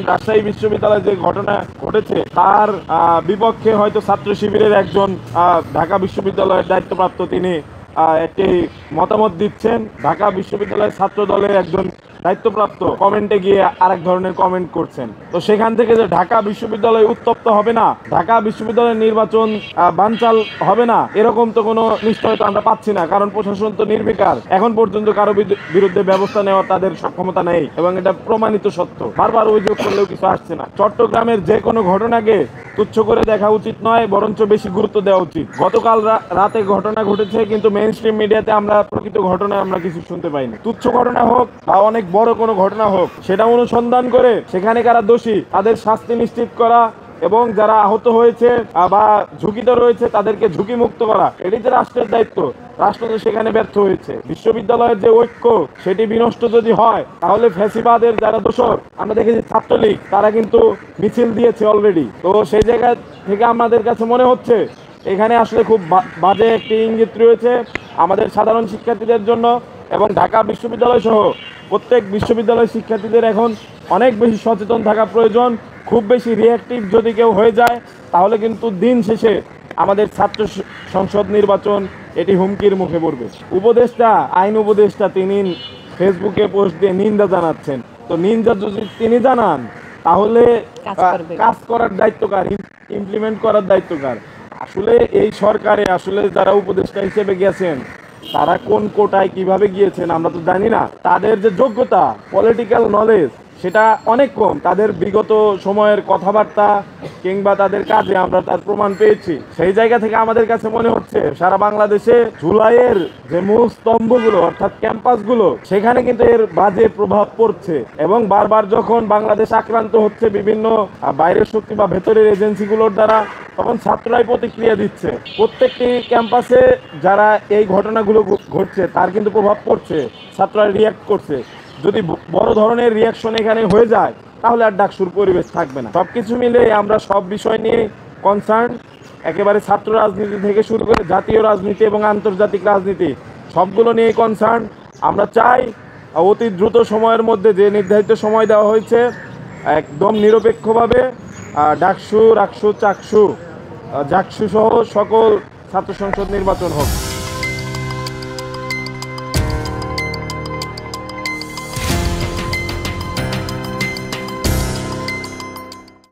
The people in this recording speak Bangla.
রাজশাহী বিশ্ববিদ্যালয়ে যে ঘটনা ঘটেছে তার বিপক্ষে হয়তো ছাত্র শিবিরের একজন ঢাকা বিশ্ববিদ্যালয়ের দায়িত্বপ্রাপ্ত তিনি একটি মতামত দিচ্ছেন, ঢাকা বিশ্ববিদ্যালয়ের ছাত্র দলের একজন দায়িত্বপ্রাপ্ত কমেন্টে গিয়ে আরেক ধরনের কমেন্ট করছেন। তো সেখান থেকে যে ঢাকা বিশ্ববিদ্যালয় উত্তপ্ত হবে না, ঢাকা বিশ্ববিদ্যালয়ের নির্বাচন বানচাল হবে না, এরকম তো কোনো নিশ্চয়তা আমরা পাচ্ছি না, কারণ প্রশাসন তো নির্বিকার। এখন পর্যন্ত কারো বিরুদ্ধে ব্যবস্থা নেওয়ার তাদের সক্ষমতা নেই এবং এটা প্রমাণিত সত্য। বারবার অভিযোগ করলেও কিছু আসছে না। চট্টগ্রামের যে কোনো ঘটনাকে তুচ্ছ করে দেখা উচিত নয়, বরঞ্চ বেশি গুরুত্ব দেওয়া উচিত। গতকাল রাতে ঘটনা ঘটেছে, কিন্তু মেইন স্ট্রিম মিডিয়াতে আমরা প্রকৃত ঘটনা আমরা কিছু শুনতে পাইনি। তুচ্ছ ঘটনা হোক বা অনেক বড় কোনো ঘটনা হোক, সেটা অনুসন্ধান করে সেখানে কারা দোষী তাদের শাস্তি নিশ্চিত করা এবং যারা আহত হয়েছে বা ঝুঁকিতে রয়েছে তাদেরকে ঝুঁকি মুক্ত করা, এটি যে রাষ্ট্রের দায়িত্ব। রাষ্ট্র তো সেখানে ব্যর্থ হয়েছে। বিশ্ববিদ্যালয়ের যে ঐক্য সেটি বিনষ্ট যদি হয়, তাহলে ফ্যাসিবাদের যারা দোষর, আমরা দেখেছি ছাত্রলীগ, তারা কিন্তু মিছিল দিয়েছে অলরেডি। তো সেই জায়গা থেকে আমাদের কাছে মনে হচ্ছে এখানে আসলে খুব বাজে একটি ইঙ্গিত রয়েছে আমাদের সাধারণ শিক্ষার্থীদের জন্য এবং ঢাকা বিশ্ববিদ্যালয় সহ প্রত্যেক বিশ্ববিদ্যালয় শিক্ষার্থীদের এখন অনেক বেশি সচেতন থাকা প্রয়োজন। খুব বেশি রিঅ্যাক্টিভ যদি কেউ হয়ে যায়, তাহলে কিন্তু দিন শেষে আমাদের ছাত্র সংসদ নির্বাচন এটি হুমকির মুখে পড়বে। উপদেষ্টা, আইন উপদেষ্টা, তিনি ফেসবুকে পোস্ট দিয়ে নিন্দা জানাচ্ছেন। তো নিন্দা যদি তিনি জানান, তাহলে কাজ করার দায়িত্ব কার? ইমপ্লিমেন্ট করার দায়িত্ব কার? আসলে এই সরকারে আসলে যারা উপদেষ্টা হিসেবে গেছেন, তারা কোন কোটায় কিভাবে গিয়েছেন আমরা তো জানি না। তাদের যে যোগ্যতা, পলিটিক্যাল নলেজ, সেটা অনেক কম। তাদের বিগত সময়ের কথাবার্তা কিংবা তাদের কাজে আমরা তার প্রমাণ পেয়েছি। সেই জায়গা থেকে আমাদের কাছে মনে হচ্ছে সারা বাংলাদেশে জুলাইয়ের যে মূল স্তম্ভগুলো অর্থাৎ ক্যাম্পাসগুলো, সেখানে কিন্তু এর বাজে প্রভাব পড়ছে এবং বারবার যখন বাংলাদেশ আক্রান্ত হচ্ছে বিভিন্ন বাইরের শক্তি বা ভেতরের এজেন্সিগুলোর দ্বারা, তখন ছাত্ররাই প্রতিক্রিয়া দিচ্ছে। প্রত্যেকটি ক্যাম্পাসে যারা এই ঘটনাগুলো ঘটছে তার কিন্তু প্রভাব পড়ছে, ছাত্ররা রিয়াক্ট করছে। যদি বড় ধরনের রিয়াকশন এখানে হয়ে যায়, তাহলে আর ডাকসুর পরিবেশ থাকবে না। সবকিছু মিলে আমরা সব বিষয় নিয়ে কনসার্ন, একেবারে ছাত্র রাজনীতি থেকে শুরু করে জাতীয় রাজনীতি এবং আন্তর্জাতিক রাজনীতি সবগুলো নিয়ে কনসার্ন। আমরা চাই অতি দ্রুত সময়ের মধ্যে, যে নির্ধারিত সময় দেওয়া হয়েছে, একদম নিরপেক্ষভাবে ডাকসু, রাকসু, চাকসু, জাকসু সহ সকল ছাত্র সংসদ নির্বাচন হোক।